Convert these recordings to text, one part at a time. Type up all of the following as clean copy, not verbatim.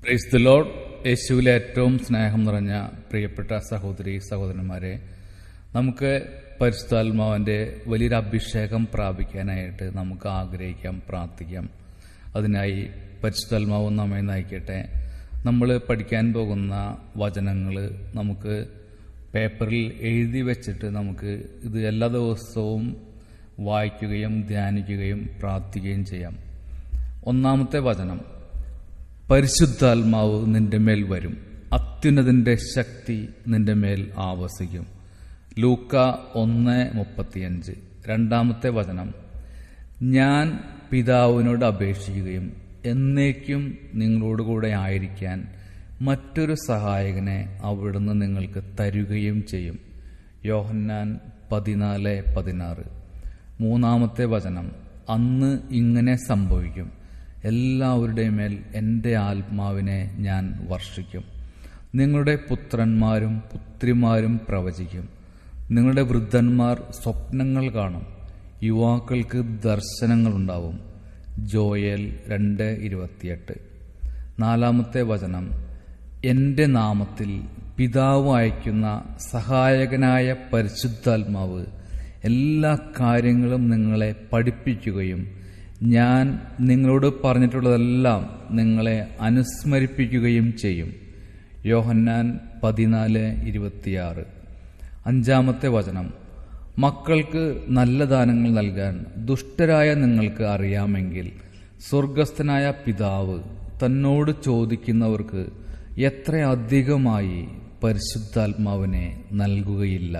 Praise the Lord. യേശുവിലെ ഏറ്റവും സ്നേഹം നിറഞ്ഞ പ്രിയപ്പെട്ട സഹോദരി സഹോദരന്മാരെ, നമുക്ക് പരിശുദ്ധാത്മാവിൻ്റെ വലിയൊരു അഭിഷേകം പ്രാപിക്കാനായിട്ട് നമുക്ക് ആഗ്രഹിക്കാം, പ്രാർത്ഥിക്കാം. അതിനായി പരിശുദ്ധാത്മാവ് നമ്മെ നയിക്കട്ടെ. നമ്മൾ പഠിക്കാൻ പോകുന്ന വചനങ്ങൾ നമുക്ക് പേപ്പറിൽ എഴുതി വെച്ചിട്ട് നമുക്ക് ഇത് എല്ലാ ദിവസവും വായിക്കുകയും ധ്യാനിക്കുകയും പ്രാർത്ഥിക്കുകയും ചെയ്യാം. ഒന്നാമത്തെ വചനം: പരിശുദ്ധാത്മാവ് നിന്റെ മേൽ വരും, അത്യുന്നതന്റെ ശക്തി നിന്റെ മേൽ ആവസിക്കും. ലൂക്ക 1:35. രണ്ടാമത്തെ വചനം: ഞാൻ പിതാവിനോട് അപേക്ഷിക്കുകയും എന്നേക്കും നിങ്ങളോടുകൂടെ ആയിരിക്കാൻ മറ്റൊരു സഹായകനെ അവിടുന്ന് നിങ്ങൾക്ക് തരുകയും ചെയ്യും. യോഹന്നാൻ 14:16. മൂന്നാമത്തെ വചനം: അന്ന് ഇങ്ങനെ സംഭവിക്കും, എല്ലാവരുടെയും മേൽ എൻ്റെ ആത്മാവിനെ ഞാൻ വർഷിക്കും. നിങ്ങളുടെ പുത്രന്മാരും പുത്രിമാരും പ്രവചിക്കും, നിങ്ങളുടെ വൃദ്ധന്മാർ സ്വപ്നങ്ങൾ കാണും, യുവാക്കൾക്ക് ദർശനങ്ങളുണ്ടാവും. ജോയേൽ 2:28. നാലാമത്തെ വചനം: എൻ്റെ നാമത്തിൽ പിതാവ് അയക്കുന്ന സഹായകനായ പരിശുദ്ധാത്മാവ് എല്ലാ കാര്യങ്ങളും നിങ്ങളെ പഠിപ്പിക്കുകയും ഞാൻ നിങ്ങളോട് പറഞ്ഞിട്ടുള്ളതെല്ലാം നിങ്ങളെ അനുസ്മരിപ്പിക്കുകയും ചെയ്യും. യോഹന്നാൻ 14:26. അഞ്ചാമത്തെ വചനം: മക്കൾക്ക് നല്ല ദാനങ്ങൾ നൽകാൻ ദുഷ്ടരായ നിങ്ങൾക്ക് അറിയാമെങ്കിൽ സ്വർഗസ്ഥനായ പിതാവ് തന്നോട് ചോദിക്കുന്നവർക്ക് എത്ര അധികമായി പരിശുദ്ധാത്മാവിനെ നൽകുകയില്ല.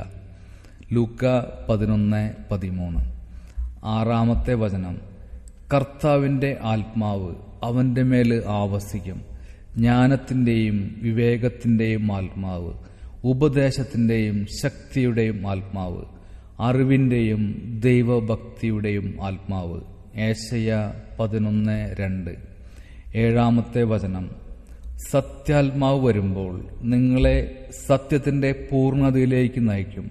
ലൂക്ക 11:13. ആറാമത്തെ വചനം: കർത്താവിൻ്റെ ആത്മാവ് അവൻ്റെ മേൽ ആവസിക്കും, ജ്ഞാനത്തിൻ്റെയും വിവേകത്തിൻ്റെയും ആത്മാവ്, ഉപദേശത്തിൻ്റെയും ശക്തിയുടെയും ആത്മാവ്, അറിവിൻ്റെയും ദൈവഭക്തിയുടെയും ആത്മാവ്. ഏശയ്യ 11:2. ഏഴാമത്തെ വചനം: സത്യാത്മാവ് വരുമ്പോൾ നിങ്ങളെ സത്യത്തിൻ്റെ പൂർണ്ണതയിലേക്ക് നയിക്കും.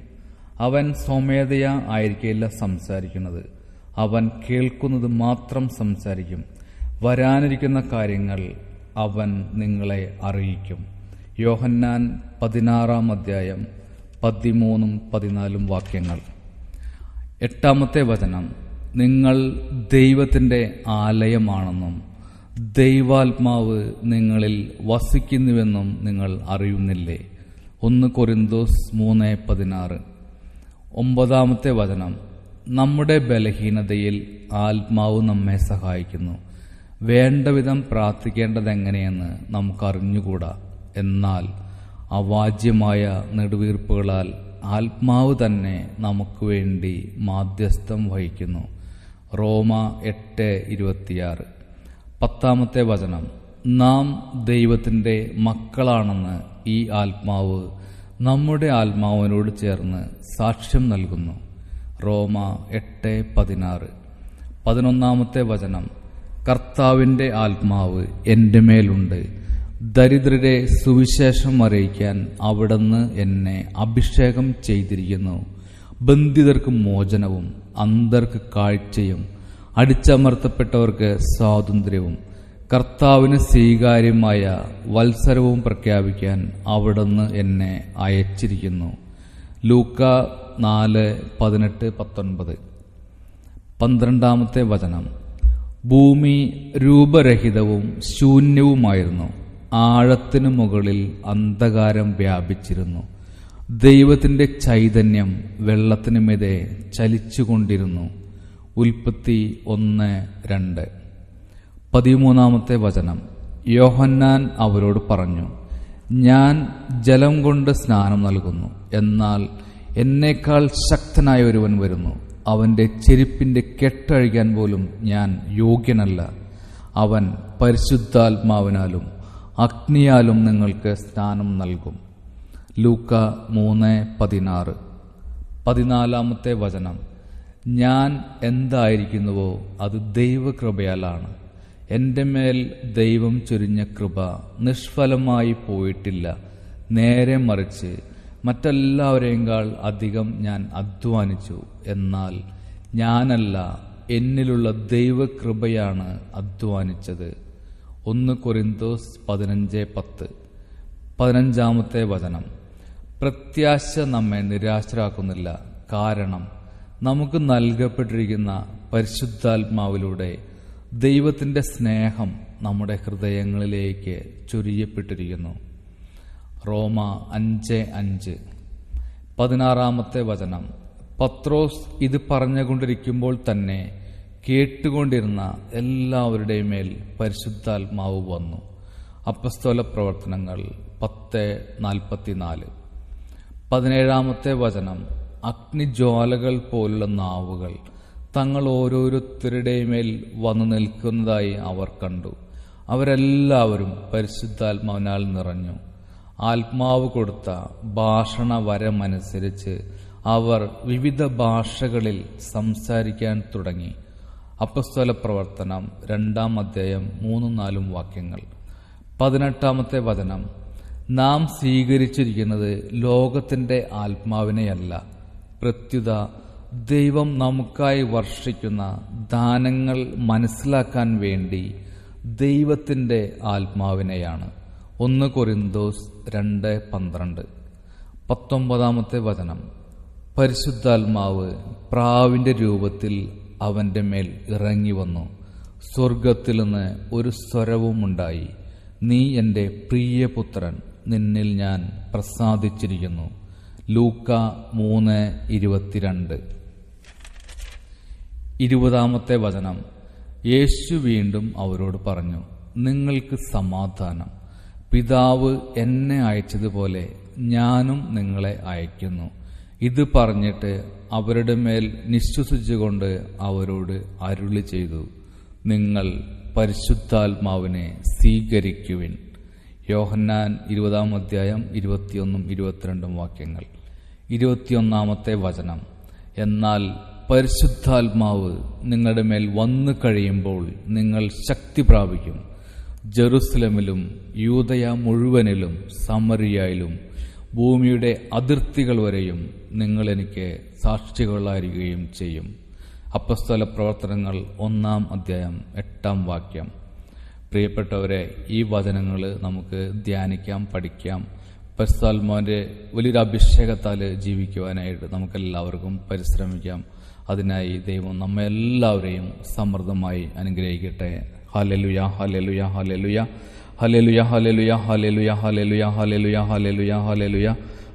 അവൻ സ്വമേധയാ ആയിരിക്കില്ല സംസാരിക്കുന്നത്, അവൻ കേൾക്കുന്നത് മാത്രം സംസാരിക്കും. വരാനിരിക്കുന്ന കാര്യങ്ങൾ അവൻ നിങ്ങളെ അറിയിക്കും. യോഹന്നാൻ 16:13-14 വാക്യങ്ങൾ. എട്ടാമത്തെ വചനം: നിങ്ങൾ ദൈവത്തിൻ്റെ ആലയമാണെന്നും ദൈവാത്മാവ് നിങ്ങളിൽ വസിക്കുന്നുവെന്നും നിങ്ങൾ അറിയുന്നില്ലേ. 1 കൊരിന്തോസ് 3:16. ഒമ്പതാമത്തെ വചനം: നമ്മുടെ ബലഹീനതയിൽ ആത്മാവ് നമ്മെ സഹായിക്കുന്നു. വേണ്ടവിധം പ്രാർത്ഥിക്കേണ്ടതെങ്ങനെയെന്ന് നമുക്കറിഞ്ഞുകൂടാ, എന്നാൽ അവാച്യമായ നെടുവീർപ്പുകളാൽ ആത്മാവ് തന്നെ നമുക്ക് വേണ്ടി മാധ്യസ്ഥം വഹിക്കുന്നു. റോമ 8:26. പത്താമത്തെ വചനം: നാം ദൈവത്തിൻ്റെ മക്കളാണെന്ന് ഈ ആത്മാവ് നമ്മുടെ ആത്മാവിനോട് ചേർന്ന് സാക്ഷ്യം നൽകുന്നു. റോമ 8:16. 11-ാമത്തെ വചനം: കർത്താവിൻ്റെ ആത്മാവ് എൻ്റെ മേലുണ്ട്, ദരിദ്രരെ സുവിശേഷം അറിയിക്കാൻ അവിടുന്ന് എന്നെ അഭിഷേകം ചെയ്തിരിക്കുന്നു. ബന്ധിതർക്ക് മോചനവും അന്ധർക്ക് കാഴ്ചയും അടിച്ചമർത്തപ്പെട്ടവർക്ക് സ്വാതന്ത്ര്യവും കർത്താവിന് സ്വീകാര്യമായ വത്സരവും പ്രഖ്യാപിക്കാൻ അവിടുന്ന് എന്നെ അയച്ചിരിക്കുന്നു. ലൂക്ക 4:18-19. 12-ാമത്തെ വചനം: ഭൂമി രൂപരഹിതവും ശൂന്യവുമായിരുന്നു, ആഴത്തിനു മുകളിൽ അന്ധകാരം വ്യാപിച്ചിരുന്നു. ദൈവത്തിൻ്റെ ചൈതന്യം വെള്ളത്തിനു മീതെ ചലിച്ചുകൊണ്ടിരുന്നു. ഉൽപ്പത്തി 1:2. 13-ാമത്തെ വചനം: യോഹന്നാൻ അവരോട് പറഞ്ഞു, ഞാൻ ജലം കൊണ്ട് സ്നാനം നൽകുന്നു, എന്നാൽ എന്നേക്കാൾ ശക്തനായ ഒരുവൻ വരുന്നു. അവൻ്റെ ചെരുപ്പിൻ്റെ കെട്ടഴിക്കാൻ പോലും ഞാൻ യോഗ്യനല്ല. അവൻ പരിശുദ്ധാത്മാവിനാലും അഗ്നിയാലും നിങ്ങൾക്ക് സ്നാനം നൽകും. ലൂക്ക 3:16. 14-ാമത്തെ വചനം: ഞാൻ എന്തായിരിക്കുന്നുവോ അത് ദൈവകൃപയാലാണ്. എൻ്റെ മേൽ ദൈവം ചൊരിഞ്ഞ കൃപ നിഷ്ഫലമായി പോയിട്ടില്ല. നേരെ മറിച്ച് മറ്റെല്ലാവരെക്കാൾ അധികം ഞാൻ അധ്വാനിച്ചു. എന്നാൽ ഞാനല്ല, എന്നിലുള്ള ദൈവകൃപയാണ് അധ്വാനിച്ചത്. 1 കൊരിന്തോസ് 15:10. 15-ാമത്തെ വചനം. പ്രത്യാശ നമ്മെ നിരാശരാക്കുന്നില്ല, കാരണം നമുക്ക് നൽകപ്പെട്ടിരിക്കുന്ന പരിശുദ്ധാത്മാവിലൂടെ ദൈവത്തിൻ്റെ സ്നേഹം നമ്മുടെ ഹൃദയങ്ങളിലേക്ക് ചൊരിയപ്പെട്ടിരിക്കുന്നു. റോമ 5:5. 16-ാമത്തെ വചനം. പത്രോസ് ഇത് പറഞ്ഞുകൊണ്ടിരിക്കുമ്പോൾ തന്നെ കേട്ടുകൊണ്ടിരുന്ന എല്ലാവരുടെയും മേൽ പരിശുദ്ധാത്മാവ് വന്നു. അപ്പസ്തോല പ്രവർത്തനങ്ങൾ 10:44. 17-ാമത്തെ വചനം. അഗ്നിജ്വാലകൾ പോലുള്ള നാവുകൾ തങ്ങൾ ഓരോരുത്തരുടെയും മേൽ വന്നു നിൽക്കുന്നതായി അവർ കണ്ടു. അവരെല്ലാവരും പരിശുദ്ധാത്മാവിനാൽ നിറഞ്ഞു. ആത്മാവ് കൊടുത്ത ഭാഷണവരമനുസരിച്ച് അവർ വിവിധ ഭാഷകളിൽ സംസാരിക്കാൻ തുടങ്ങി. അപ്പസ്തോല പ്രവർത്തനം 2-ാം അധ്യായം 3-4 വാക്യങ്ങൾ. 18-ാമത്തെ വചനം. നാം സ്വീകരിച്ചിരിക്കുന്നത് ലോകത്തിന്റെ ആത്മാവിനെയല്ല, പ്രത്യുത ദൈവം നമുക്കായി വർഷിക്കുന്ന ദാനങ്ങൾ മനസ്സിലാക്കാൻ വേണ്ടി ദൈവത്തിന്റെ ആത്മാവിനെയാണ്. 1 കൊരിന്തോസ് 2:12. 19-ാമത്തെ വചനം. പരിശുദ്ധാത്മാവ് പ്രാവിന്റെ രൂപത്തിൽ അവന്റെ മേൽ ഇറങ്ങി വന്നു. സ്വർഗത്തിൽ നിന്ന് ഒരു സ്വരവുമുണ്ടായി, നീ എൻ്റെ പ്രിയപുത്രൻ, നിന്നിൽ ഞാൻ പ്രസാദിച്ചിരിക്കുന്നു. ലൂക്ക 3:22. 20-ാമത്തെ വചനം. യേശു വീണ്ടും അവരോട് പറഞ്ഞു, നിങ്ങൾക്ക് സമാധാനം. പിതാവ് എന്നെ അയച്ചതുപോലെ ഞാനും നിങ്ങളെ അയക്കുന്നു. ഇത് പറഞ്ഞിട്ട് അവരുടെ മേൽ നിശ്വസിച്ചുകൊണ്ട് അവരോട് അരുളി ചെയ്തു, നിങ്ങൾ പരിശുദ്ധാത്മാവിനെ സ്വീകരിക്കുവിൻ. യോഹന്നാൻ 20-ാം അധ്യായം 21-22 വാക്യങ്ങൾ. 21-ാമത്തെ വചനം. എന്നാൽ പരിശുദ്ധാത്മാവ് നിങ്ങളുടെ മേൽ വന്നു കഴിയുമ്പോൾ നിങ്ങൾ ശക്തി പ്രാപിക്കും. ജെറുസലമിലും യൂദയ മുഴുവനിലും സമറിയയിലും ഭൂമിയുടെ അതിർത്തികൾ വരെയും നിങ്ങൾ എനിക്ക് സാക്ഷികളായിരിക്കുകയും ചെയ്യും. അപ്പസ്തോല പ്രവർത്തനങ്ങൾ 1-ാം അധ്യായം 8-ാം വാക്യം. പ്രിയപ്പെട്ടവരെ, ഈ വചനങ്ങൾ നമുക്ക് ധ്യാനിക്കാം, പഠിക്കാം. പരിശുദ്ധാത്മാവിന്റെ വലിയൊരു അഭിഷേകത്താൽ ജീവിക്കുവാനായിട്ട് നമുക്കെല്ലാവർക്കും പരിശ്രമിക്കാം. അതിനായി ദൈവം നമ്മെ എല്ലാവരെയും സമൃദ്ധമായി അനുഗ്രഹിക്കട്ടെ. Hallelujah, hallelujah, hallelujah, hallelujah, hallelujah, hallelujah, hallelujah, hallelujah, hallelujah, hallelujah,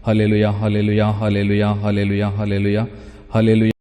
hallelujah, hallelujah, hallelujah, hallelujah, hallelujah, hallelujah.